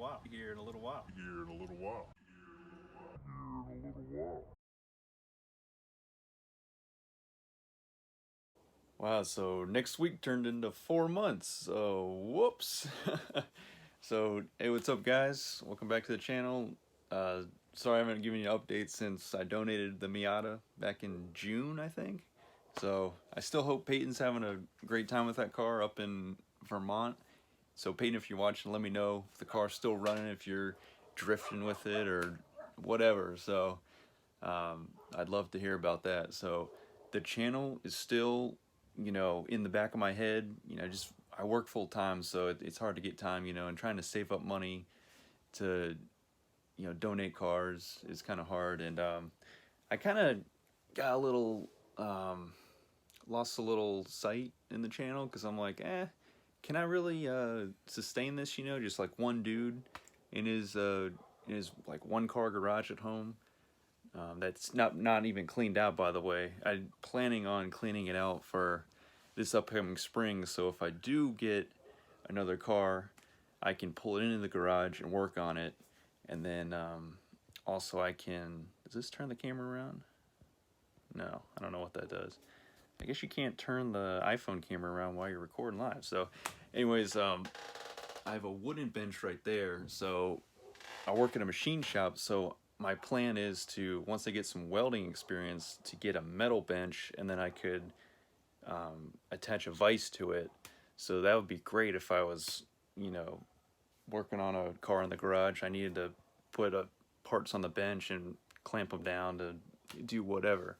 while. Here in a little while. Here in a little while. Here in a little while. Wow, so next week turned into 4 months. So whoops. So hey, what's up, guys? Welcome back to the channel. Uh, Sorry I haven't given you an update since I donated the Miata back in June, I think. So I still hope Peyton's having a great time with that car up in Vermont. So Peyton, if you're watching, let me know if the car's still running, if you're drifting with it or whatever. So I'd love to hear about that. So the channel is still, in the back of my head. Just I work full time, so it's hard to get time, and trying to save up money to, donate cars is kind of hard. And I kind of got a little, lost a little sight in the channel because I'm like, can I really sustain this? Just like one dude in his like one car garage at home. That's not even cleaned out, by the way. I'm planning on cleaning it out for this upcoming spring, so if I do get another car, I can pull it into the garage and work on it. And then also I can, does this turn the camera around? No, I don't know what that does. I guess you can't turn the iPhone camera around while you're recording live. So anyways, I have a wooden bench right there, so I work in a machine shop, so my plan is to, once I get some welding experience, to get a metal bench, and then I could attach a vise to it. So that would be great if I was, working on a car in the garage. I needed to put parts on the bench and clamp them down to do whatever.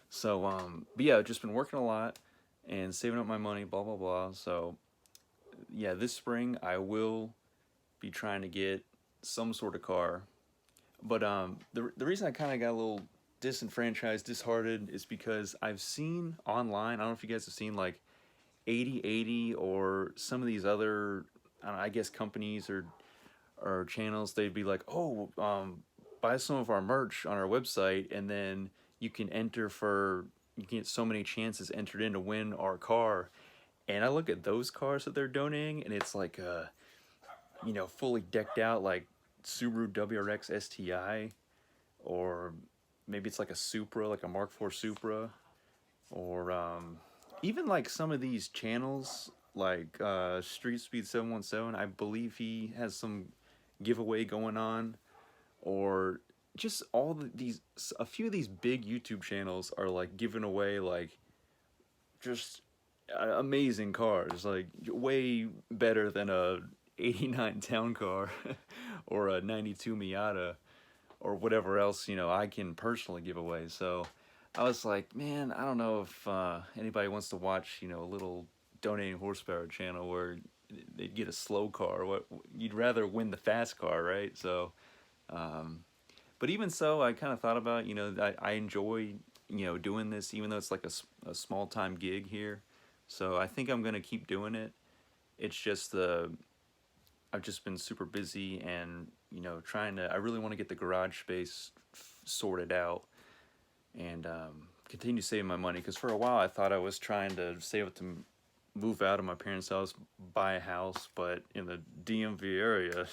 So, but yeah, I've just been working a lot and saving up my money, blah, blah, blah. So, yeah, this spring I will be trying to get some sort of car. But the reason I kind of got a little disenfranchised, disheartened, is because I've seen online, I don't know if you guys have seen like 8080 or some of these other, I don't know, I guess companies or channels, they'd be like, oh, buy some of our merch on our website, and then you can you can get so many chances entered in to win our car. And I look at those cars that they're donating, and it's like, fully decked out, like Subaru WRX STI, or maybe it's like a Supra, like a Mark IV Supra, or even like some of these channels, like Street Speed 717. I believe he has some giveaway going on, or just these, a few of these big YouTube channels are like giving away like just amazing cars, like way better than a 89 town car or a 92 Miata or whatever else, I can personally give away. So I was like, man, I don't know if anybody wants to watch, a little donating horsepower channel where they get a slow car. What you'd rather win the fast car, right? So, but even so, I kind of thought about, I enjoy, doing this, even though it's like a small time gig here. So I think I'm gonna keep doing it. It's just I've just been super busy and, trying to, I really want to get the garage space sorted out and continue saving my money, because for a while I thought I was trying to save up to move out of my parents' house, buy a house, but in the DMV area,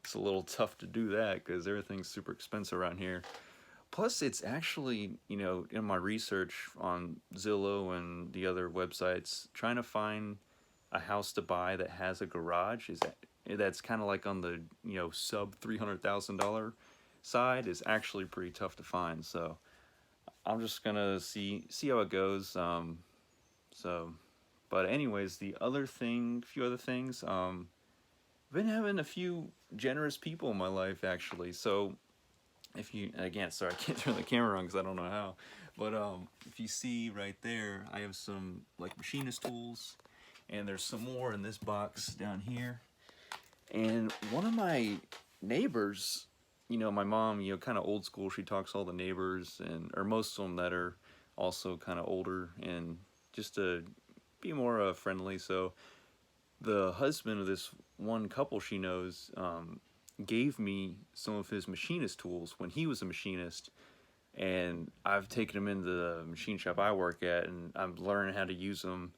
it's a little tough to do that because everything's super expensive around here. Plus, it's actually, in my research on Zillow and the other websites, trying to find a house to buy that has a garage that's kind of like on the, sub $300,000 side, is actually pretty tough to find. So I'm just gonna see how it goes. So, but anyways, few other things. I've been having a few generous people in my life, actually. So if you, again, sorry, I can't turn the camera on because I don't know how, but if you see right there, I have some like machinist tools, and there's some more in this box down here. And one of my neighbors, my mom, kind of old school, she talks to all the neighbors, and or most of them that are also kind of older, and just to be more friendly. So the husband of this one couple she knows gave me some of his machinist tools when he was a machinist, and I've taken them into the machine shop I work at, and I'm learning how to use them,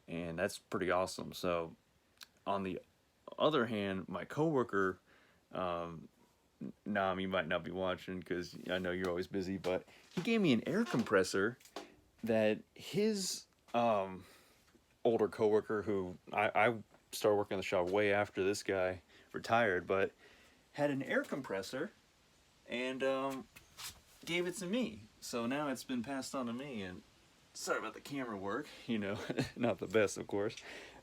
and that's pretty awesome. So on the other hand, my coworker, um, Nam, you might not be watching because I know you're always busy, but he gave me an air compressor that his older coworker, who I started working in the shop way after this guy retired, but had an air compressor and gave it to me. So now it's been passed on to me. And sorry about the camera work, not the best, of course,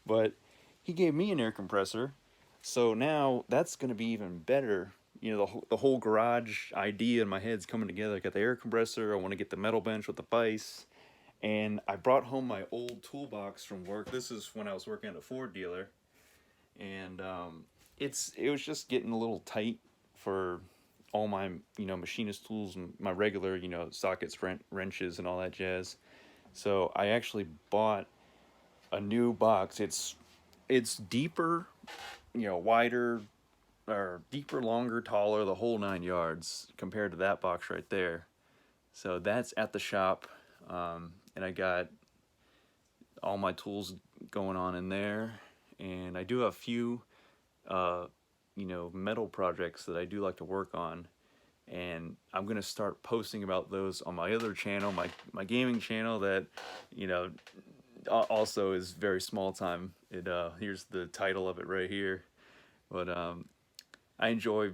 but he gave me an air compressor. So now that's going to be even better. The whole garage idea in my head's coming together. I got the air compressor. I want to get the metal bench with the vise. And I brought home my old toolbox from work. This is when I was working at a Ford dealer. And it was just getting a little tight for all my machinist tools and my regular sockets, wrenches, and all that jazz. So I actually bought a new box. It's deeper, wider, or deeper, longer, taller, the whole 9 yards compared to that box right there. So that's at the shop, and I got all my tools going on in there, and I do have a few metal projects that I do like to work on, and I'm gonna start posting about those on my other channel, my gaming channel that also is very small time. Here's the title of it right here. But I enjoy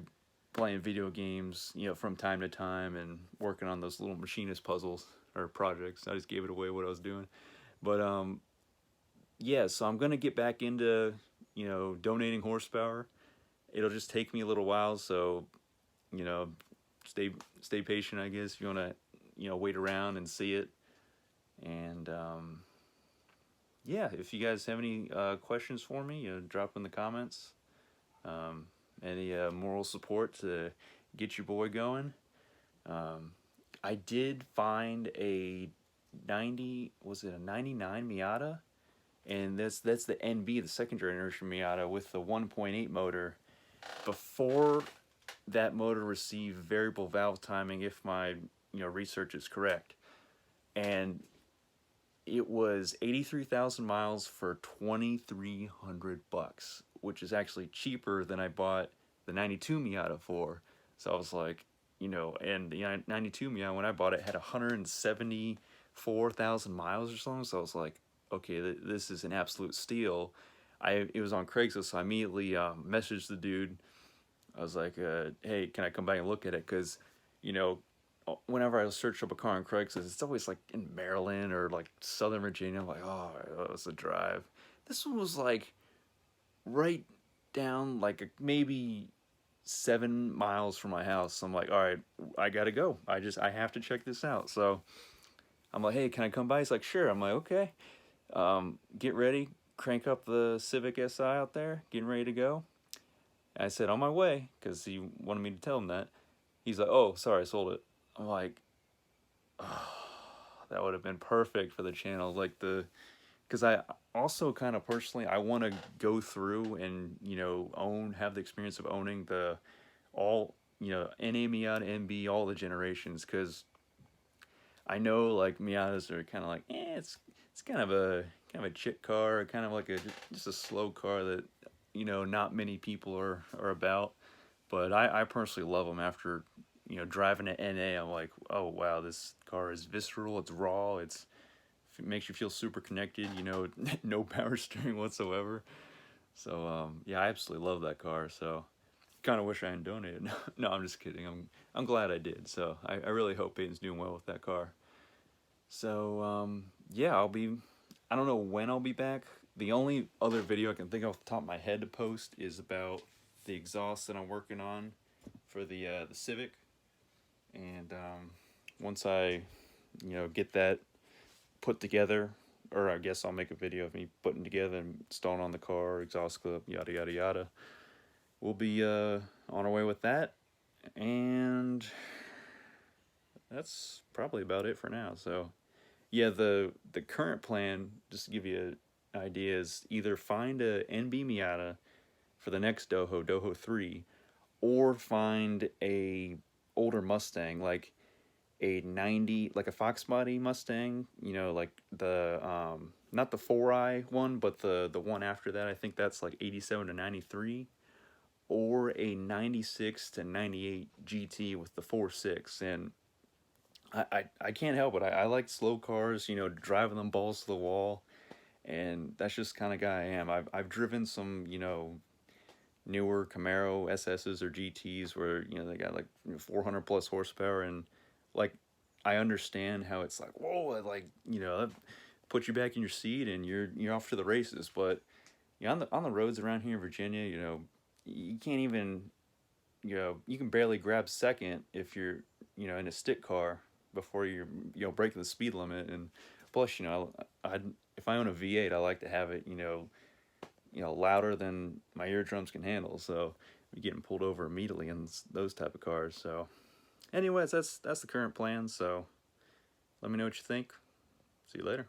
playing video games, from time to time, and working on those little machinist puzzles or projects. I just gave it away what I was doing. But yeah, so I'm gonna get back into donating horsepower. It'll just take me a little while, so you know stay patient, I guess, if you want to wait around and see it. And yeah, if you guys have any questions for me, drop in the comments. Any moral support to get your boy going. I did find a 99 Miata, and that's the NB, the second generation Miata with the 1.8 motor. Before that motor received variable valve timing, if my research is correct, and it was 83,000 miles for $2,300, which is actually cheaper than I bought the 92 Miata for. So I was like, and the 92 Miata, when I bought it, had 174,000 miles or something. So I was like, okay, this is an absolute steal. It was on Craigslist, so I immediately messaged the dude. I was like, hey, can I come back and look at it? Because, whenever I search up a car on Craigslist, it's always like in Maryland or like Southern Virginia. I'm like, oh, it's a drive. This one was like right down, like maybe 7 miles from my house. So I'm like, all right, I gotta go. I have to check this out. So I'm like, hey, can I come by? He's like, sure. I'm like, okay. Get ready, crank up the Civic Si out there, getting ready to go. I said, on my way, because he wanted me to tell him that. He's like, oh, sorry, I sold it. I'm like, oh, that would have been perfect for the channel. Because I also kind of personally, I want to go through and, have the experience of owning all, NA Miata, NB, all the generations. Because I know, like, Miatas are kind of like, it's kind of a chick car, kind of like just a slow car that, not many people are about. But I personally love them. After driving an NA, I'm like, oh wow, this car is visceral, it's raw, it makes you feel super connected, no power steering whatsoever. So yeah, I absolutely love that car. So kind of wish I hadn't donated. No, I'm just kidding. I'm glad I did. So I really hope Peyton's doing well with that car. So yeah, I don't know when I'll be back. The only other video I can think of off the top of my head to post is about the exhaust that I'm working on for the Civic. And once I get that put together, or I guess I'll make a video of me putting together and installing on the car, exhaust clip, yada yada yada. We'll be on our way with that, and that's probably about it for now. So yeah, the current plan, just to give you an idea, is either find a NB Miata for the next Doho 3, or find a older Mustang, like a 90, like a Fox body Mustang, like the not the 4i one, but the one after that. I think that's like 87 to 93, or a 96 to 98 GT with the 4.6. And I can't help it. I like slow cars, you know, driving them balls to the wall, and that's just kind of guy I am. I've driven some, you know, newer Camaro SSs or GTs where, you know, they got like 400 plus horsepower, and like I understand how it's like, whoa, like, you know, that put you back in your seat and you're off to the races. But you know, on the roads around here in Virginia, you know, you can't even, you know, you can barely grab second if you're, you know, in a stick car before you're, you know, breaking the speed limit. And plus, you know, I if I own a V8, I like to have it, you know, louder than my eardrums can handle. So you're getting pulled over immediately in those type of cars. So, anyways, that's the current plan. So let me know what you think. See you later.